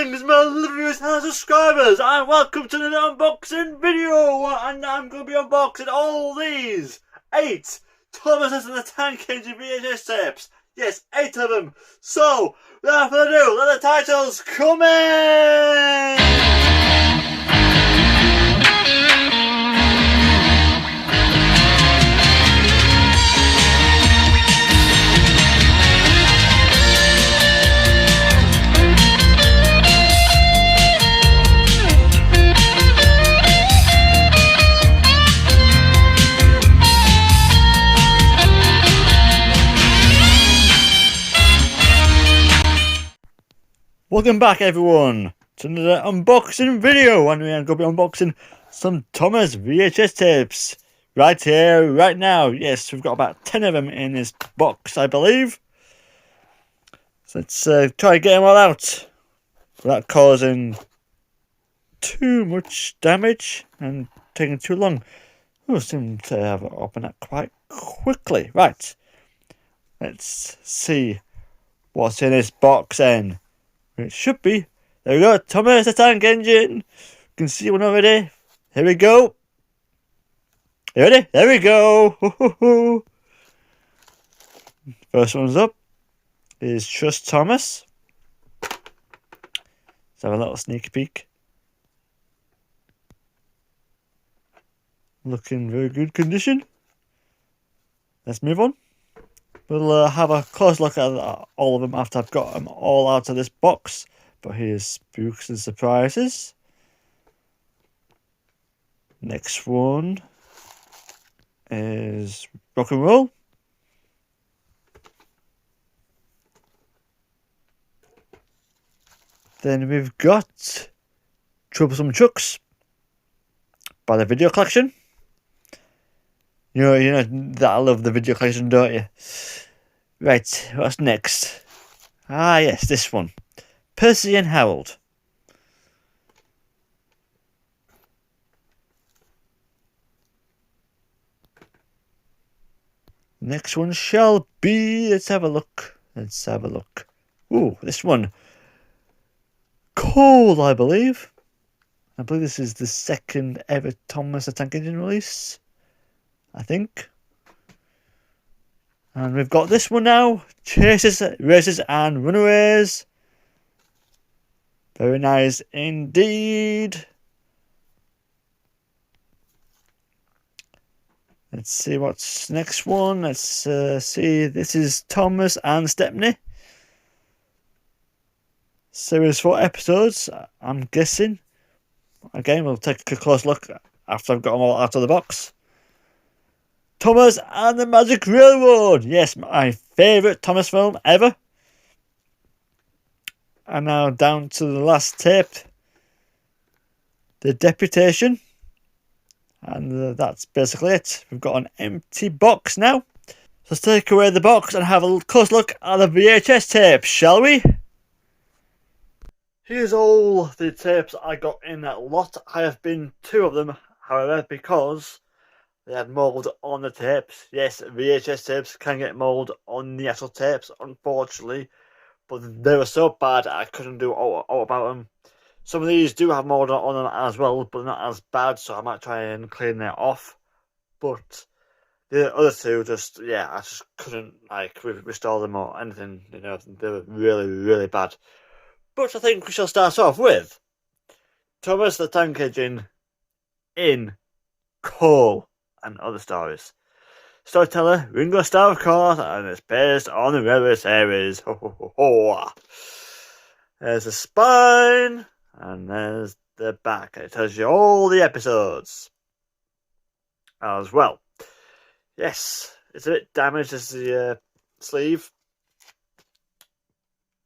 Greetings, my viewers and subscribers, and welcome to another unboxing video. And I'm going to be unboxing all these 8 Thomas and the Tank Engine VHS tapes. Yes, 8 of them. So, without further ado, let the titles come in. Welcome back everyone to another unboxing video, and we're going to be unboxing some Thomas VHS tapes right here, right now. Yes, we've got about 10 of them in this box, I believe. So let's try to get them all out without causing too much damage and taking too long. Oh, seem to have it open up quite quickly. Right, let's see what's in this box then. It should be. There we go. Thomas the Tank Engine. You can see one already. Here we go. You ready? There we go. First one's up is Trust Thomas. Let's have a little sneaky peek. Looking very good condition. Let's move on. We'll have a close look at all of them after I've got them all out of this box. But here's Spooks and Surprises. Next one is Rock and Roll. Then we've got Troublesome Trucks by the Video Collection. You know that I love the video collection, don't you? Right, what's next? Ah, yes, this one. Percy and Harold. Next one shall be... Let's have a look. Ooh, this one. Cole, I believe. I believe this is the second ever Thomas the Tank Engine release. I think. And we've got this one now. Chases, Races and Runaways. Very nice indeed. Let's see what's next one. Let's see. This is Thomas and Stepney. Series 4 episodes, I'm guessing. Again, we'll take a close look after I've got them all out of the box. Thomas and the Magic Railroad. Yes, my favourite Thomas film ever. And now down to the last tape. The Deputation. And that's basically it. We've got an empty box now. So let's take away the box and have a close look at the VHS tapes, shall we? Here's all the tapes I got in that lot. I have been 2 of them, however, because they had mould on the tapes. Yes, VHS tapes can get mould on the actual tapes, unfortunately. But they were so bad I couldn't do all about them. Some of these do have mould on them as well, but not as bad, so I might try and clean that off. But the other 2 just, yeah, I just couldn't restore them or anything. You know, they were really, really bad. But I think we shall start off with Thomas the Tank Engine in Cole and Other Stories. Storyteller Ringo Starr, of course, and it's based on the Railway series. Ho, ho, ho, ho. There's the spine, and there's the back. It tells you all the episodes as well. Yes, it's a bit damaged as the sleeve,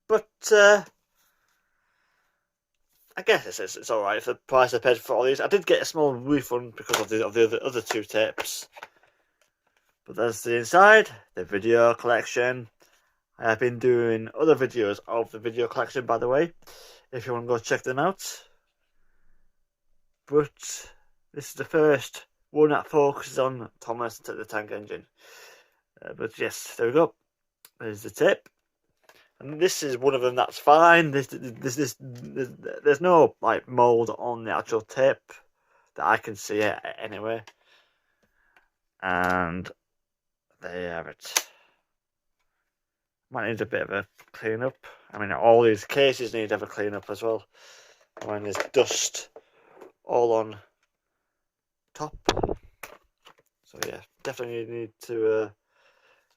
but I guess it's alright for the price I paid for all these. I did get a small refund because of the other 2 tapes. But there's the inside, the video collection. I have been doing other videos of the video collection, by the way, if you want to go check them out. But this is the first one that focuses on Thomas the Tank Engine. But yes, there we go. There's the tape. And this is one of them that's fine. There's no like mould on the actual tape that I can see it anyway. And there you have it. Might need a bit of a clean up. I mean, all these cases need to have a clean up as well. I mean, there's dust all on top. So yeah, definitely need to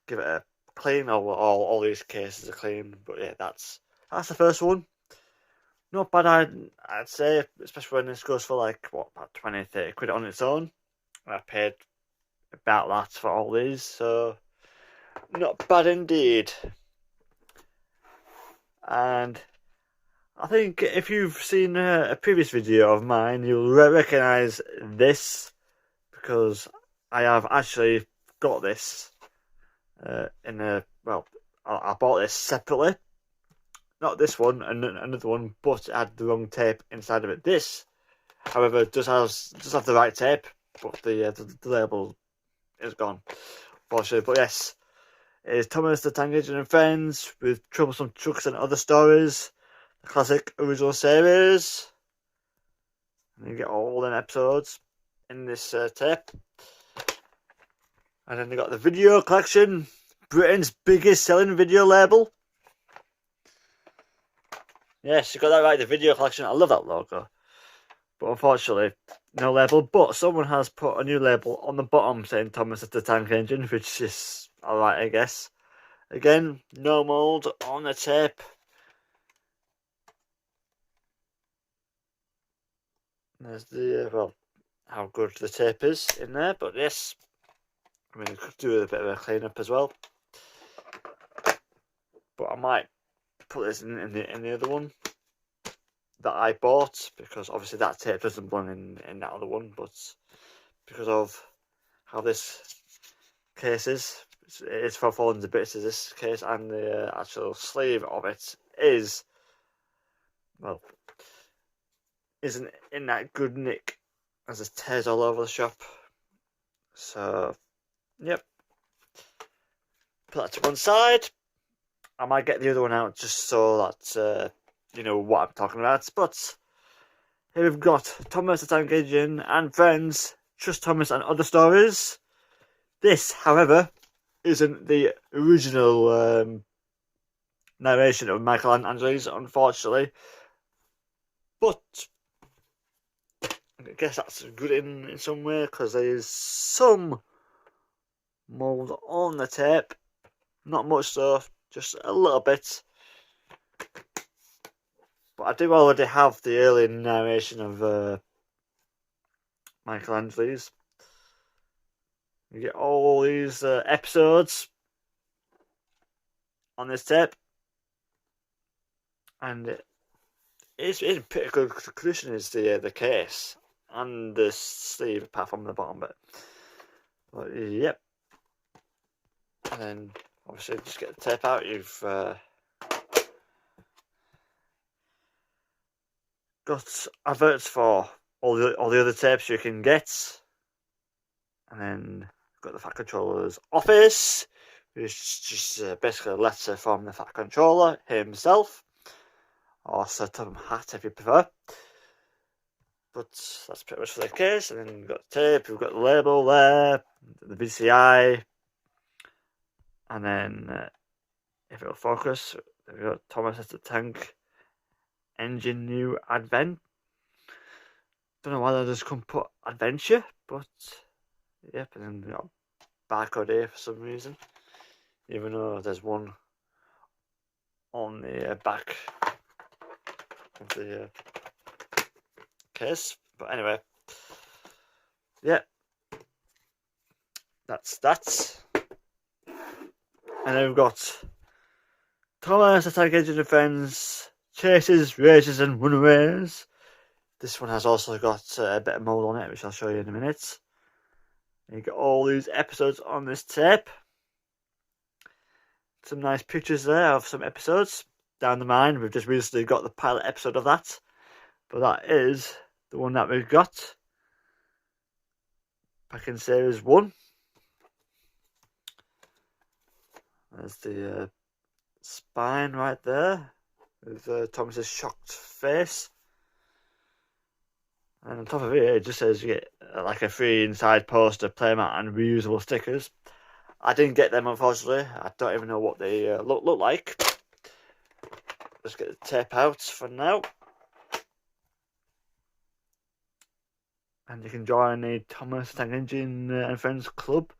give it a clean. All these cases are clean. But yeah, that's the first one. Not bad, I'd say, especially when this goes for like what, about 20-30 quid on its own. I paid about that for all these, so not bad indeed. And I think if you've seen a previous video of mine, you'll recognise this, because I have actually got this well, I bought this separately. Not this one, another one, but it had the wrong tape inside of it. This, however, does have the right tape, but the label is gone, unfortunately. But yes, it is Thomas the Tank Engine and Friends with Troublesome Trucks and Other Stories, the classic original series. And you get all them episodes in this tape. And then they got the video collection, Britain's biggest selling video label. Yes, you got that right, the video collection. I love that logo. But unfortunately, no label. But someone has put a new label on the bottom saying Thomas the Tank Engine, which is alright, I guess. Again, no mould on the tape. There's the, well, how good the tape is in there. But yes, I mean, you could do a bit of a clean up as well. But I might put this in the other one that I bought, because obviously that tape doesn't belong in that other one, but because of how this case is, it's falling to bits of this case, and the actual sleeve of it is, well, isn't in that good nick, as it tears all over the shop. So yep, put that to one side. I might get the other one out just so that you know what I'm talking about. But here we've got Thomas the Tank Engine and Friends, Trust Thomas and Other Stories. This, however, isn't the original narration of Michelangelo's, unfortunately. But I guess that's good in some way, because there is some mould on the tape. Not much though, just a little bit. But I do already have the early narration of Michelangelo's. You get all these episodes on this tape, and it's in pretty good condition. Is the case and the sleeve, apart from the bottom bit. But yep, and then obviously just get the tape out. You've got adverts for all the other tapes you can get, and then got the Fat Controller's office, which is just basically a letter from the Fat Controller himself, or Sir Tom Hat if you prefer. But that's pretty much for the case. And then we've got the tape, we've got the label there, the VCI, and then if it'll focus, we've got Thomas the Tank Engine New Advent. Don't know why they just couldn't put Adventure, but yep. And then we got a barcode here for some reason, even though there's one on the back of the case. But anyway, yeah, that's that. And then we've got Thomas the Tank Engine and Friends, Chases, Races and Runaways. This one has also got a bit of mould on it, which I'll show you in a minute. And you get all these episodes on this tape. Some nice pictures there of some episodes down the line. We've just recently got the pilot episode of that, but that is the one that we've got back in series 1. There's the spine right there with Thomas's shocked face. And on top of it just says you get like a free inside poster, playmat, and reusable stickers. I didn't get them, unfortunately. I don't even know what they look like. Let's get the tape out for now. And you can join the Thomas Tank Engine and Friends Club.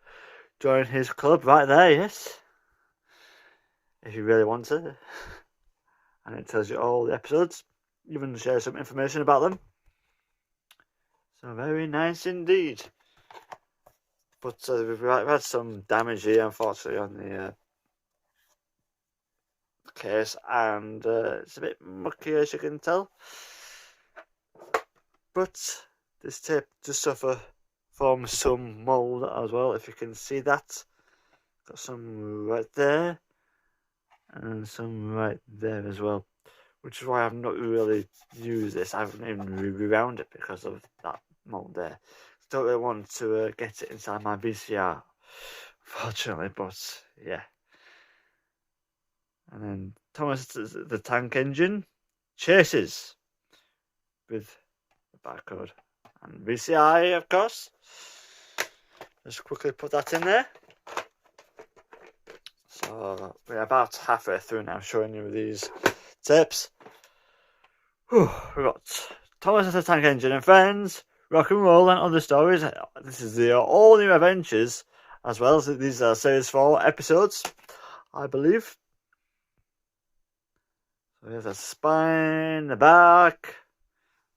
Join his club right there, yes. If you really want to. And it tells you all the episodes. Even share some information about them. So very nice indeed. But we've had some damage here, unfortunately, on the case. And it's a bit mucky, as you can tell. But this tape does suffer from some mould as well, if you can see that. Got some right there. And some right there as well. Which is why I've not really used this. I haven't even rewound it because of that mould there. Don't really want to get it inside my VCR, fortunately, but yeah. And then Thomas the Tank Engine chases with the barcode and VCI, of course. Just quickly put that in there. So we're about halfway through now, showing you these tapes. We've got Thomas the Tank Engine and Friends, Rock and Roll, and Other Stories. This is the All New Adventures, as well as these are Series 4 episodes, I believe. So here's the spine, the back,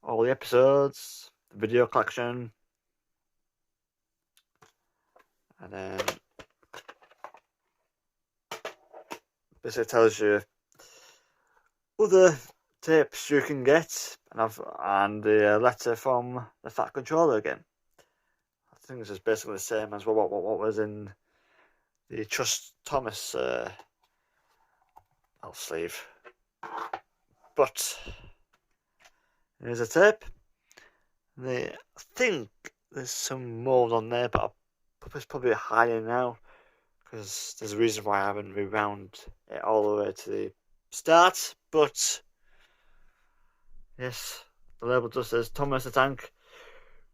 all the episodes, the video collection, and then basically tells you other tapes you can get, and the letter from the Fat Controller again. I think this is basically the same as what was in the Trust Thomas sleeve. But here's a tape. I think there's some mold on there, but it's probably hiding now because there's a reason why I haven't rewound it all the way to the start. But yes, the label just says Thomas the Tank,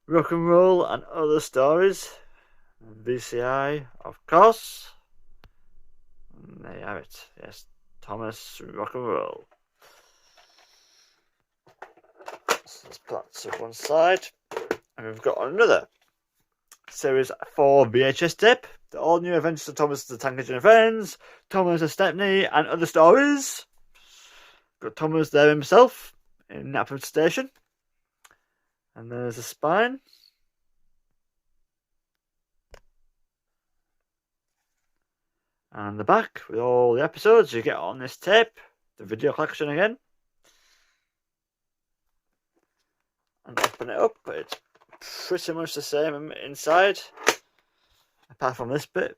Rock and Roll, and Other Stories. VCI, of course. And there you have it. Yes, Thomas Rock and Roll. So let's put that to one side. And we've got another Series 4 VHS tape. The All New Adventures of Thomas the Tank Engine and Friends, Thomas the Stepney, and Other Stories. Got Thomas there himself in Knapford Station. And there's a spine. And the back with all the episodes you get on this tape. The video collection again. And open it up, but it's pretty much the same inside. Apart from this bit.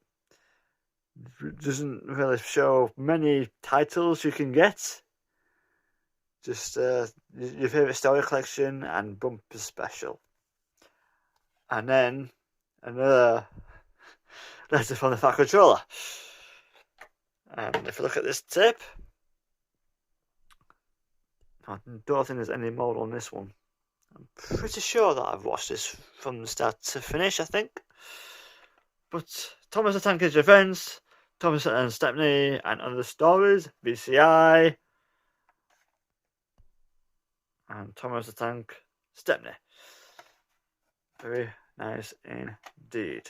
It doesn't really show many titles you can get. Just your favourite story collection and bumper special. And then another letter from the Fat Controller. And if you look at this tape, I don't think there's any mold on this one. I'm pretty sure that I've watched this from the start to finish, I think. But Thomas the Tank Engine Friends, Thomas and Stepney, and Other Stories, VCI, and Thomas the Tank Stepney. Very nice indeed.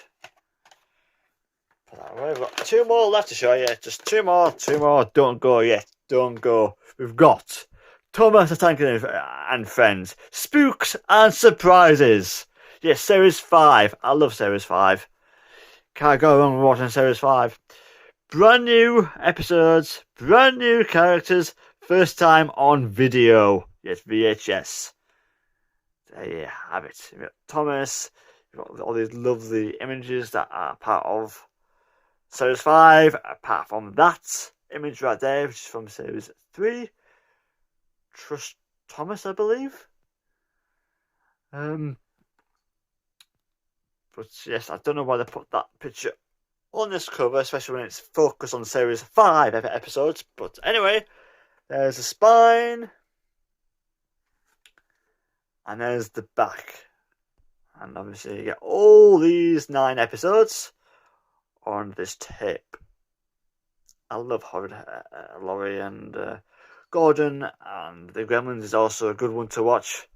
Put that away. We've got two more left to show you. Just two more. Don't go yet. Don't go. We've got Thomas the Tank and Friends, Spooks and Surprises. Yes, Series 5. I love Series 5. Can't go wrong with watching Series 5. Brand new episodes, brand new characters, first time on video. Yes, VHS. There you have it. You've got Thomas, you've got all these lovely images that are part of Series 5, apart from that image right there, which is from Series 3. Trust Thomas, I believe. But yes, I don't know why they put that picture on this cover, especially when it's focused on series 5 episodes. But anyway, there's the spine, and there's the back. And obviously you get all these 9 episodes on this tape. I love Laurie and Gordon, and the Gremlins is also a good one to watch.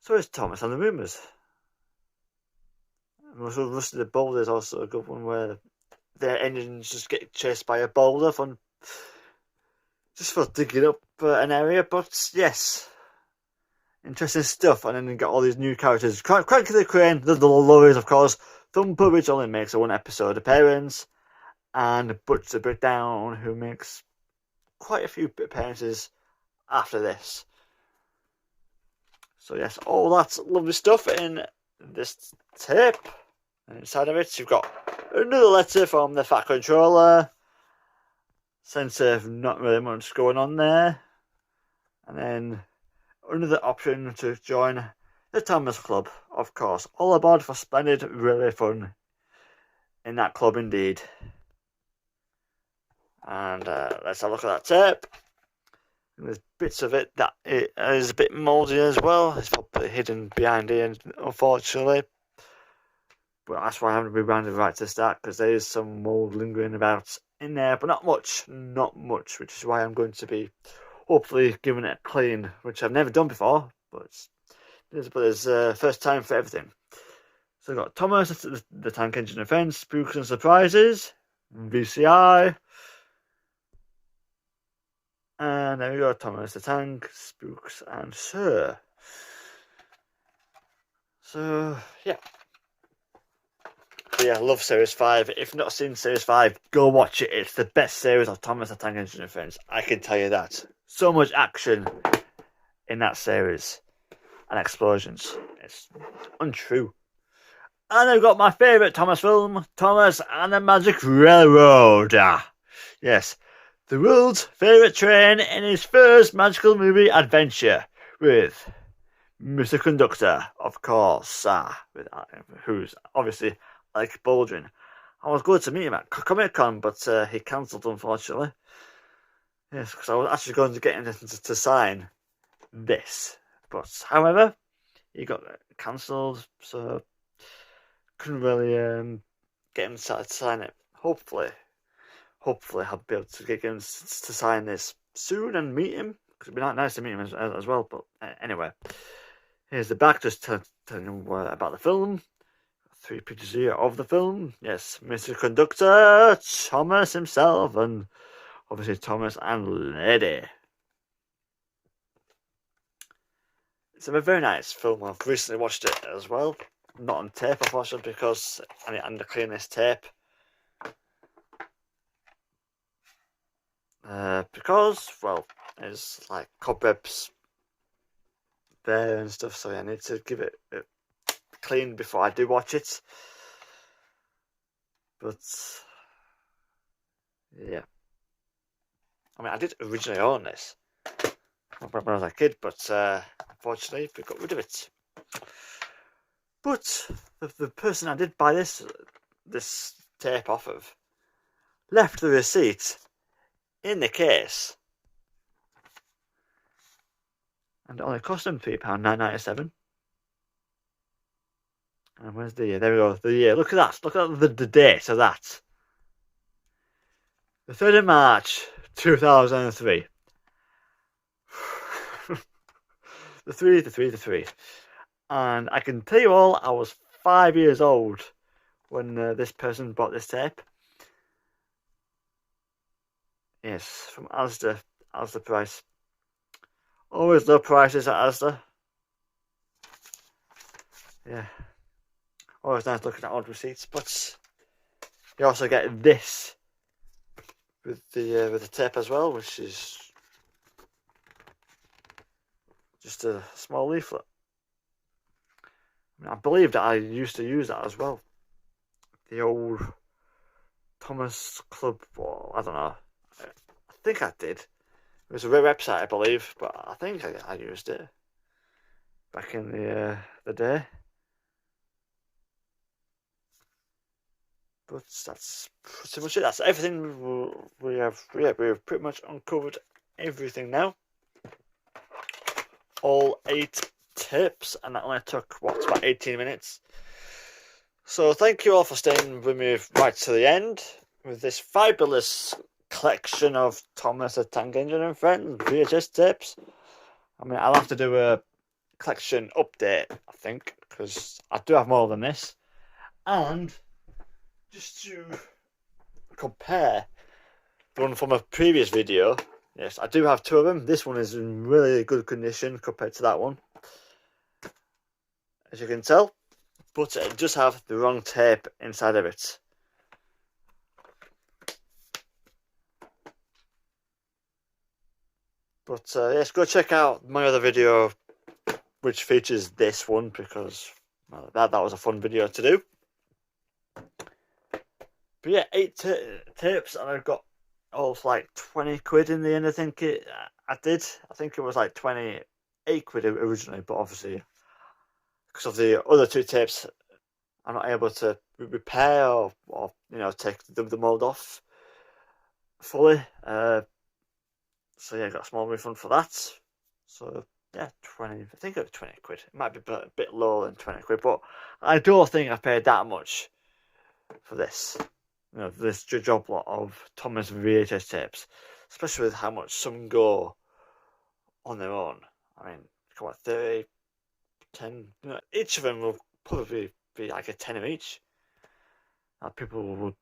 So is Thomas and the Rumours. Rusty the Boulder is also a good one, where their engines just get chased by a boulder just for digging up an area. But yes, interesting stuff. And then you get all these new characters: Cranky the Crane, the Lories, of course, Thumper, which only makes a 1 episode appearance, and Butch the Breakdown, who makes quite a few appearances after this. So yes, all that lovely stuff in this tape. And inside of it, you've got another letter from the Fat Controller. Sense of not really much going on there. And then another option to join the Thomas Club, of course. All aboard for splendid, really fun in that club indeed. And let's have a look at that tape. And there's bits of it that is a bit mouldy as well. It's probably hidden behind here, unfortunately. But that's why I haven't rebranded right to the start, because there is some mould lingering about in there, but not much, which is why I'm going to be hopefully giving it a clean, which I've never done before, but it's first time for everything. So I've got Thomas, the Tank Engine Offence, Spooks and Surprises, VCI, and there we go, Thomas the Tank, Spooks and Sir. So, yeah. But yeah, I love Series 5. If you've not seen Series 5, go watch it. It's the best series of Thomas the Tank Engine Offence. I can tell you that. So much action in that series. And explosions. It's untrue. And I've got my favourite Thomas film, Thomas and the Magic Railroad. Yes, the world's favourite train in his first magical movie adventure with Mr. Conductor, of course, who's obviously Alec Baldwin. I was going to meet him at Comic-Con, but he cancelled, unfortunately. Yes, because I was actually going to get him to sign this. But, however, he got cancelled, so couldn't really get him to sign it. Hopefully I'll be able to get him to sign this soon and meet him, because it'd be nice to meet him as well. But anyway, here's the back, just telling you about the film. 3 pictures here of the film. Yes, Mr. Conductor, Thomas himself, and obviously Thomas and Lady. It's a very nice film. I've recently watched it as well. Not on tape, unfortunately, because I need to clean this tape. Because, well, there's like cobwebs there and stuff, so I need to give it clean before I do watch it. But yeah, I mean, I did originally own this when I was a kid, but unfortunately we got rid of it. But the person I did buy this tape off of left the receipt in the case, and it only cost them £3.997. And where's the year? There we go. The year. Look at that. Look at the date of that. The 3rd of March, 2003. the 3. And I can tell you all, I was 5 years old when this person bought this tape. Yes, from Asda. Asda price. Always low prices at Asda. Yeah. Always nice looking at old receipts, but you also get this with the tape as well, which is just a small leaflet. I believe that I used to use that as well. The old Thomas Club, well, I don't know. I think I did. It was a website, I believe, but I think I used it back in the day. But that's pretty much it. That's everything we have. Yeah, we've pretty much uncovered everything now. All 8 tips, and that only took about 18 minutes. So thank you all for staying with me right to the end with this fabulous collection of Thomas the Tank Engine and Friends VHS tapes. I mean, I'll have to do a collection update, I think, because I do have more than this. And just to compare the one from a previous video, yes, I do have 2 of them. This one is in really good condition compared to that one, as you can tell, but it does have the wrong tape inside of it. But yes, go check out my other video which features this one, because well, that was a fun video to do. But yeah, 8 tapes, and I've got like 20 quid in the end. I think it was like 28 quid originally, but obviously because of the other 2 tapes I'm not able to repair or take the mould off fully. So yeah, I got a small refund for that. So yeah, 20. I think it was 20 quid. It might be a bit lower than 20 quid, but I don't think I paid that much for this. This job lot of Thomas VHS tapes, especially with how much some go on their own. I mean, come on, 30, 10. Each of them will probably be like a tenner each. People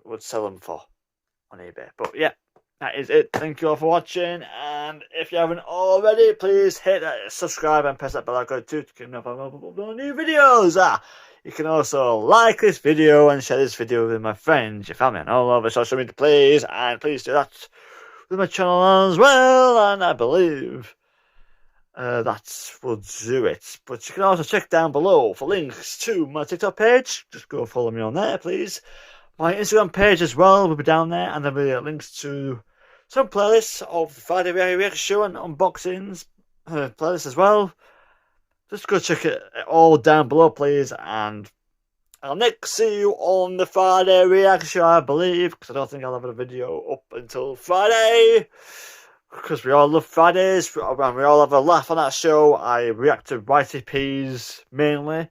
would sell them for on eBay. But yeah, that is it. Thank you all for watching, and if you haven't already, please hit that subscribe and press that bell icon to get notified of new videos. You can also like this video and share this video with my friends, your family, and all over social media, please. And please do that with my channel as well. And I believe that will do it. But you can also check down below for links to my TikTok page. Just go follow me on there, please. My Instagram page as well will be down there, and there'll be links to some playlists of the Friday Reaction Show and unboxings playlists as well. Just go check it all down below, please, and I'll next see you on the Friday Reaction Show, I believe, because I don't think I'll have a video up until Friday, because we all love Fridays, and we all have a laugh on that show. I react to YTPs mainly,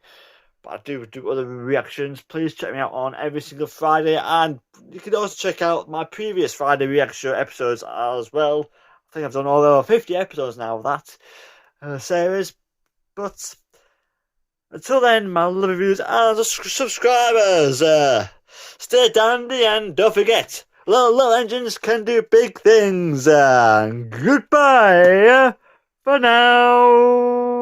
but I do other reactions. Please check me out on every single Friday, and you can also check out my previous Friday Reaction Show episodes as well. I think I've done over 50 episodes now of that series. But until then, my lovely viewers and subscribers, stay dandy and don't forget, little engines can do big things. Goodbye for now.